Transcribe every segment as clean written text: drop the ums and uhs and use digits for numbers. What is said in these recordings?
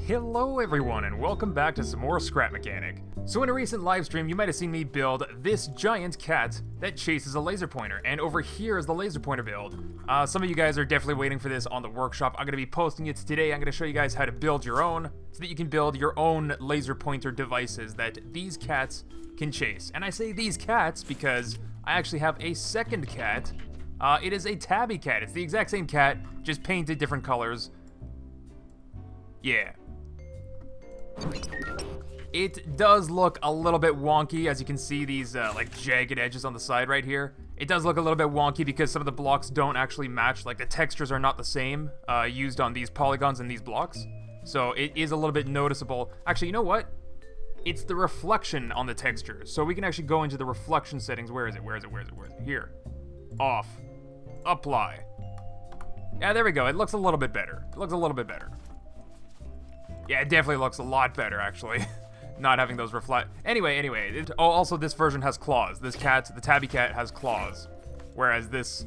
Hello everyone and welcome back to some more Scrap Mechanic. So in a recent live stream you might have seen me build this giant cat that chases a laser pointer, and over here is the laser pointer build. Some of you guys are definitely waiting for this on the workshop. I'm going to be posting it today. I'm going to show you guys how to build your own so that you can build your own laser pointer devices that these cats can chase. And I say these cats because I actually have a second cat. It is a tabby cat. It's the exact same cat, just painted different colors. Yeah. It does look a little bit wonky, as you can see these like jagged edges on the side right here. It does look a little bit wonky because some of the blocks don't actually match, like the textures are not the same used on these polygons and these blocks. So it is a little bit noticeable. Actually, you know what? It's the reflection on the texture. So we can actually go into the reflection settings. Where is it? Here. Off. Apply. Yeah, there we go. It looks a little bit better. Yeah, it definitely looks a lot better, actually. Not having those reflect. Anyway. Also, this version has claws. This cat, the tabby cat, has claws. Whereas this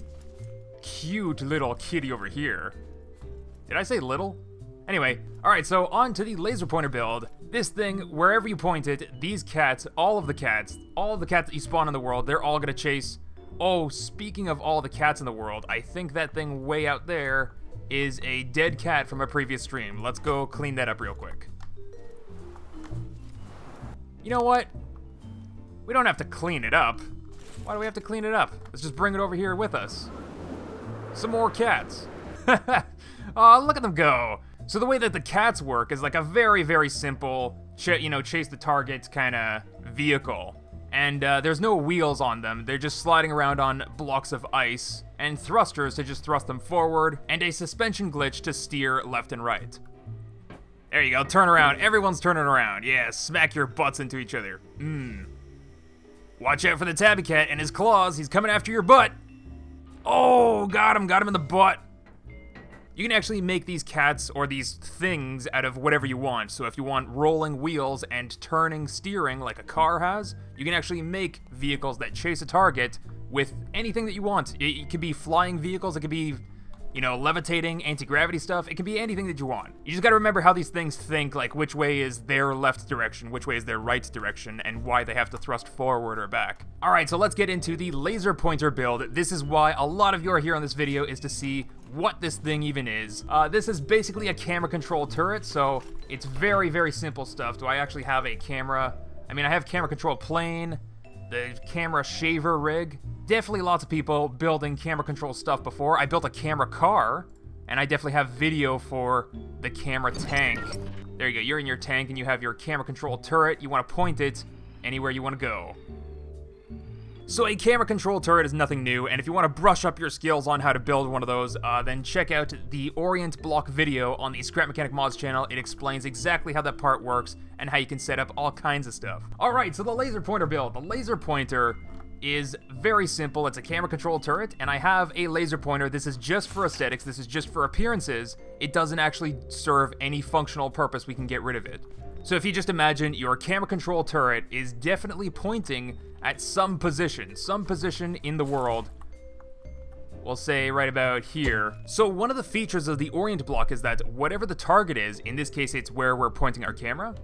cute little kitty over here. Did I say little? Anyway, alright, so on to the laser pointer build. This thing, wherever you point it, these cats, all of the cats that you spawn in the world, they're all gonna chase. Oh, speaking of all the cats in the world, I think that thing way out there is a dead cat from a previous stream. Let's go clean that up real quick. You know what? We don't have to clean it up. Why do we have to clean it up? Let's just bring it over here with us. Some more cats. Oh, look at them go. So the way that the cats work is like a very, very simple, chase the target kind of vehicle. And there's no wheels on them. They're just sliding around on blocks of ice, and thrusters to just thrust them forward, and a suspension glitch to steer left and right. There you go, turn around. Everyone's turning around. Yeah, smack your butts into each other. Watch out for the tabby cat and his claws. He's coming after your butt. Oh, got him in the butt. You can actually make these cats or these things out of whatever you want. So if you want rolling wheels and turning steering like a car has, you can actually make vehicles that chase a target with anything that you want. It could be flying vehicles, it could be, levitating, anti-gravity stuff. It can be anything that you want. You just gotta remember how these things think, like which way is their left direction, which way is their right direction, and why they have to thrust forward or back. Alright, so let's get into the laser pointer build. This is why a lot of you are here on this video, is to see what this thing even is. This is basically a camera control turret, so it's very, very simple stuff. Do I actually have a camera? I mean, I have camera control plane, the camera shaver rig. Definitely lots of people building camera control stuff before. I built a camera car, and I definitely have video for the camera tank. There you go, you're in your tank and you have your camera control turret. You want to point it anywhere you want to go. So a camera control turret is nothing new, and if you want to brush up your skills on how to build one of those, then check out the Orient block video on the Scrap Mechanic Mods channel. It explains exactly how that part works and how you can set up all kinds of stuff. Alright, so the laser pointer build. The laser pointer is very simple. It's a camera control turret, and I have a laser pointer. This is just for aesthetics. This is just for appearances. It doesn't actually serve any functional purpose. We can get rid of it. So if you just imagine your camera control turret is definitely pointing at some position in the world. We'll say right about here. So one of the features of the Orient block is that whatever the target is, in this case it's where we're pointing our camera,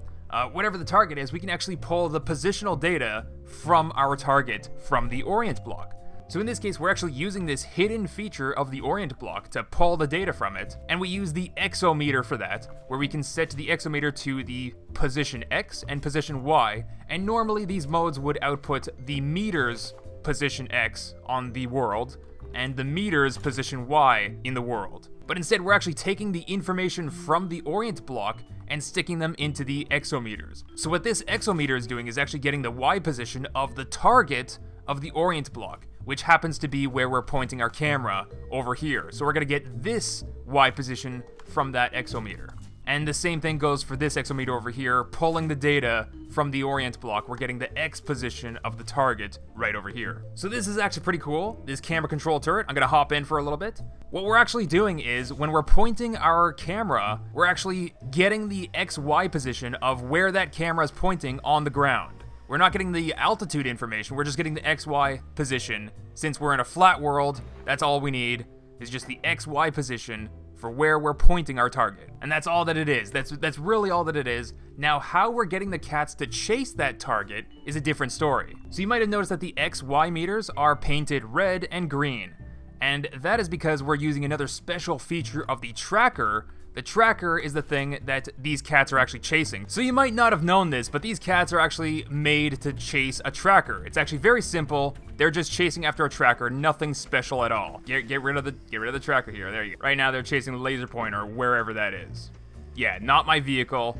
whatever the target is, we can actually pull the positional data from our target from the Orient block. So in this case, we're actually using this hidden feature of the Orient block to pull the data from it, and we use the exometer for that, where we can set the exometer to the position X and position Y, and normally these modes would output the meter's position X on the world, and the meter's position Y in the world. But instead, we're actually taking the information from the Orient block and sticking them into the exometers. So what this exometer is doing is actually getting the Y position of the target of the Orient block, which happens to be where we're pointing our camera over here. So we're gonna get this Y position from that exometer. And the same thing goes for this exometer over here, pulling the data from the Orient block. We're getting the X position of the target right over here. So this is actually pretty cool, this camera control turret. I'm gonna hop in for a little bit. What we're actually doing is, when we're pointing our camera, we're actually getting the XY position of where that camera is pointing on the ground. We're not getting the altitude information, we're just getting the XY position. Since we're in a flat world, that's all we need, is just the XY position for for where we're pointing our target. And that's all that it is. That's really all that it is. Now, how we're getting the cats to chase that target is a different story. So you might have noticed that the XY meters are painted red and green. And that is because we're using another special feature of the tracker. The tracker is the thing that these cats are actually chasing. So you might not have known this, but these cats are actually made to chase a tracker. It's actually very simple. They're just chasing after a tracker, nothing special at all. Get rid of the tracker here. There you go. Right now they're chasing the laser pointer wherever that is. Yeah, not my vehicle.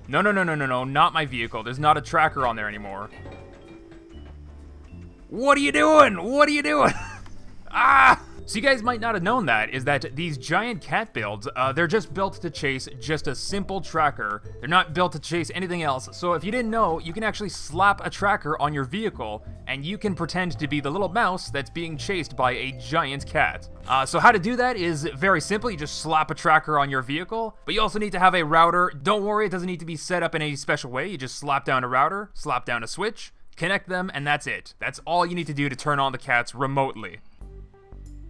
No, not my vehicle. There's not a tracker on there anymore. What are you doing? What are you doing? Ah! So you guys might not have known that, is that these giant cat builds, they're just built to chase just a simple tracker. They're not built to chase anything else. So if you didn't know, you can actually slap a tracker on your vehicle, and you can pretend to be the little mouse that's being chased by a giant cat. So how to do that is very simple. You just slap a tracker on your vehicle, but you also need to have a router. Don't worry, it doesn't need to be set up in any special way. You just slap down a router, slap down a switch, connect them, and that's it. That's all you need to do to turn on the cats remotely.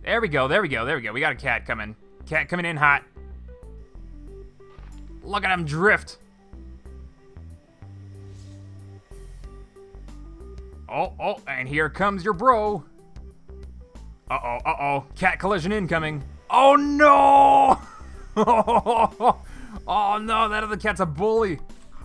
There we go. We got a cat coming. Cat coming in hot. Look at him drift. Oh, and here comes your bro. Uh-oh. Cat collision incoming. Oh, no! Oh, no, that other cat's a bully.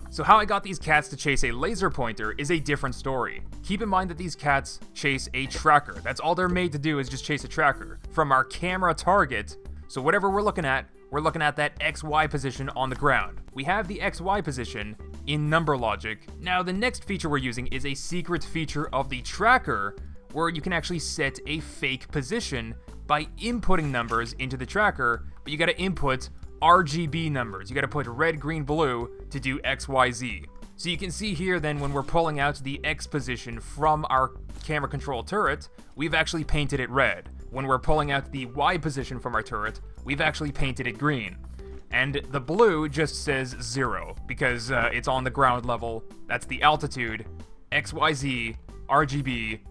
So how I got these cats to chase a laser pointer is a different story. Keep in mind that these cats chase a tracker. That's all they're made to do, is just chase a tracker from our camera target. So whatever we're looking at that XY position on the ground. We have the XY position in number logic. Now the next feature we're using is a secret feature of the tracker, where you can actually set a fake position by inputting numbers into the tracker, but you gotta input RGB numbers. You gotta put red, green, blue to do X, Y, Z. So you can see here then when we're pulling out the X position from our camera control turret, we've actually painted it red. When we're pulling out the Y position from our turret, we've actually painted it green. And the blue just says 0 because it's on the ground level. That's the altitude. X, Y, Z, RGB.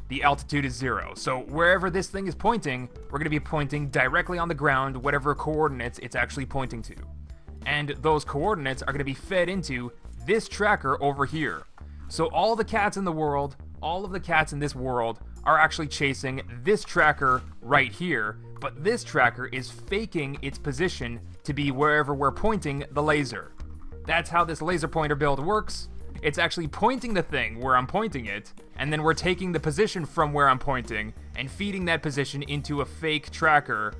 The altitude is 0. So wherever this thing is pointing, we're going to be pointing directly on the ground, whatever coordinates it's actually pointing to. And those coordinates are going to be fed into this tracker over here. So all the cats in the world, all of the cats in this world are actually chasing this tracker right here, but this tracker is faking its position to be wherever we're pointing the laser. That's how this laser pointer build works. It's actually pointing the thing where I'm pointing it, and then we're taking the position from where I'm pointing and feeding that position into a fake tracker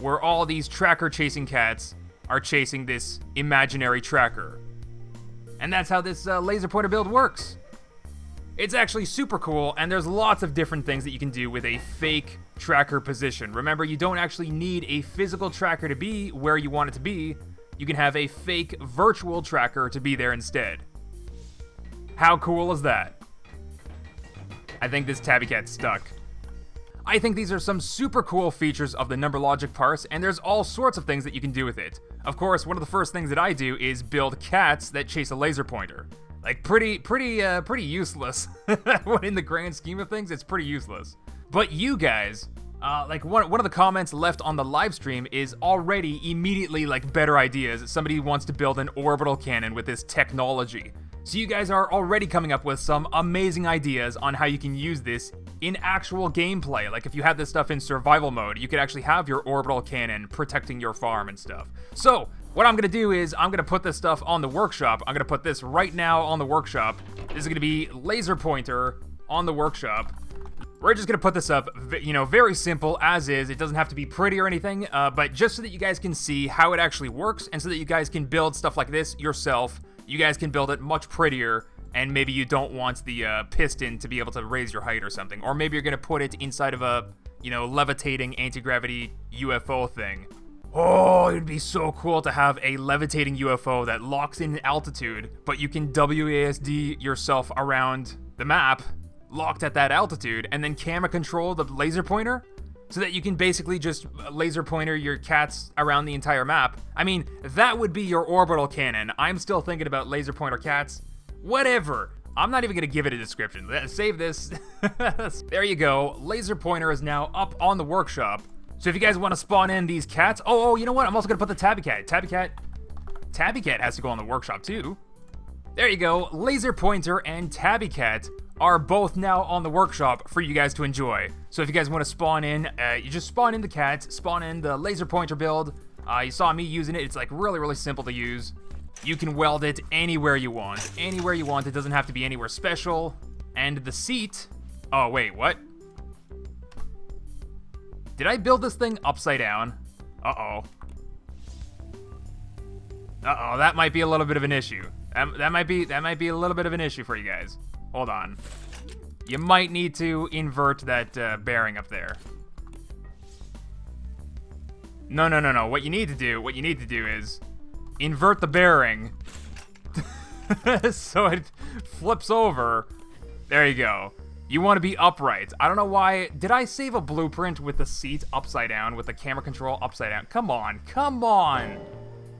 where all these tracker chasing cats are chasing this imaginary tracker. And that's how this laser pointer build works. It's actually super cool, and there's lots of different things that you can do with a fake tracker position. Remember, you don't actually need a physical tracker to be where you want it to be. You can have a fake virtual tracker to be there instead. How cool is that? I think this tabby cat's stuck. I think these are some super cool features of the number logic parse, and there's all sorts of things that you can do with it. Of course, one of the first things that I do is build cats that chase a laser pointer. Like, pretty useless. In the grand scheme of things, it's pretty useless. But you guys, like one of the comments left on the live stream is already immediately like better ideas. Somebody wants to build an orbital cannon with this technology. So you guys are already coming up with some amazing ideas on how you can use this in actual gameplay. Like if you had this stuff in survival mode, you could actually have your orbital cannon protecting your farm and stuff. So what I'm gonna do is I'm gonna put this stuff on the workshop. I'm gonna put this right now on the workshop. This is gonna be laser pointer on the workshop. We're just gonna put this up, very simple as is. It doesn't have to be pretty or anything, but just so that you guys can see how it actually works and so that you guys can build stuff like this yourself. You guys can build it much prettier, and maybe you don't want the piston to be able to raise your height or something. Or maybe you're gonna put it inside of a, levitating anti-gravity UFO thing. Oh, it'd be so cool to have a levitating UFO that locks in altitude, but you can WASD yourself around the map, locked at that altitude, and then camera control the laser pointer, so that you can basically just laser pointer your cats around the entire map. I mean, that would be your orbital cannon. I'm still thinking about laser pointer cats. Whatever. I'm not even gonna give it a description. Save this. There you go. Laser pointer is now up on the workshop. So if you guys want to spawn in these cats, oh, you know what? I'm also gonna put the Tabby Cat. Tabby Cat has to go in the workshop too. There you go. Laser Pointer and Tabby Cat are both now on the workshop for you guys to enjoy. So if you guys want to spawn in, you just spawn in the cats, spawn in the Laser Pointer build. You saw me using it. It's like really simple to use. You can weld it anywhere you want. Anywhere you want. It doesn't have to be anywhere special. And the seat... Oh, wait, what? Did I build this thing upside down? Uh-oh. Uh-oh, that might be a little bit of an issue. That might be a little bit of an issue for you guys. Hold on. You might need to invert that bearing up there. No. What you need to do is invert the bearing so it flips over. There you go. You want to be upright. I don't know why. Did I save a blueprint with the seat upside down, with the camera control upside down? Come on.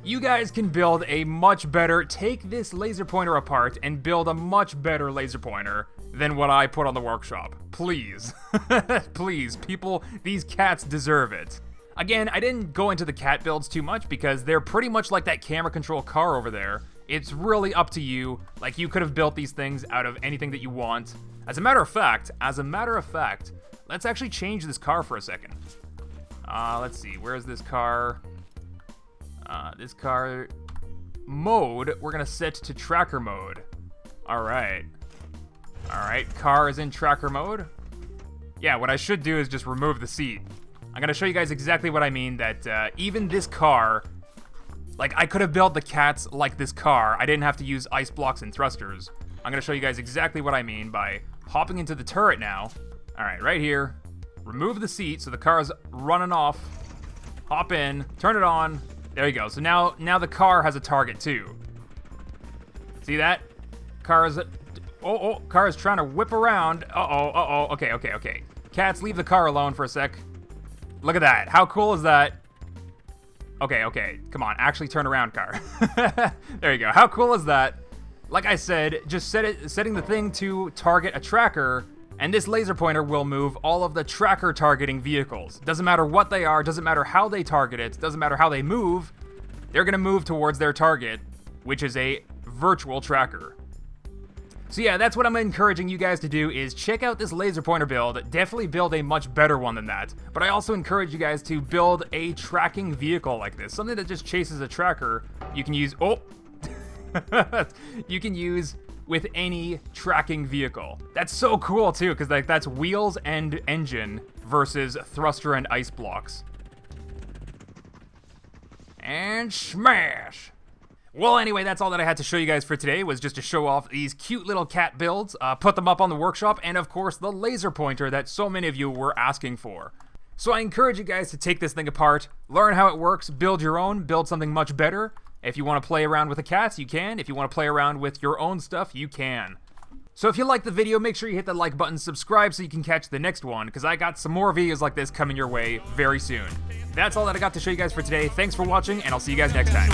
You guys can build a much better, take this laser pointer apart and build a much better laser pointer than what I put on the workshop. Please. Please, people, these cats deserve it. Again, I didn't go into the cat builds too much because they're pretty much like that camera control car over there. It's really up to you. Like, you could have built these things out of anything that you want. As a matter of fact, let's actually change this car for a second. Let's see, where's this car? This car mode, we're gonna set to tracker mode. All right, car is in tracker mode. Yeah, what I should do is just remove the seat. I'm gonna show you guys exactly what I mean, that even this car, like, I could have built the cats like this car. I didn't have to use ice blocks and thrusters. I'm gonna show you guys exactly what I mean by hopping into the turret now. All right, right here, remove the seat so the car's running off. Hop in, turn it on. There you go. So now the car has a target too. See that? Car is trying to whip around. Okay. Cats, leave the car alone for a sec. Look at that. How cool is that? Okay. Come on, actually turn around, car. There you go. How cool is that? Like I said, just setting the thing to target a tracker, and this laser pointer will move all of the tracker targeting vehicles. Doesn't matter what they are, doesn't matter how they target it, doesn't matter how they move, they're gonna move towards their target, which is a virtual tracker. So yeah, that's what I'm encouraging you guys to do, is check out this laser pointer build. Definitely build a much better one than that. But I also encourage you guys to build a tracking vehicle like this. Something that just chases a tracker. You can use, you can use with any tracking vehicle. That's so cool too, because like that's wheels and engine versus thruster and ice blocks. And smash! Well, anyway, that's all that I had to show you guys for today, was just to show off these cute little cat builds, put them up on the workshop, and of course the laser pointer that so many of you were asking for. So I encourage you guys to take this thing apart, learn how it works, build your own, build something much better. If you want to play around with the cats, you can. If you want to play around with your own stuff, you can. So if you liked the video, make sure you hit the like button, subscribe so you can catch the next one, because I got some more videos like this coming your way very soon. That's all that I got to show you guys for today. Thanks for watching, and I'll see you guys next time.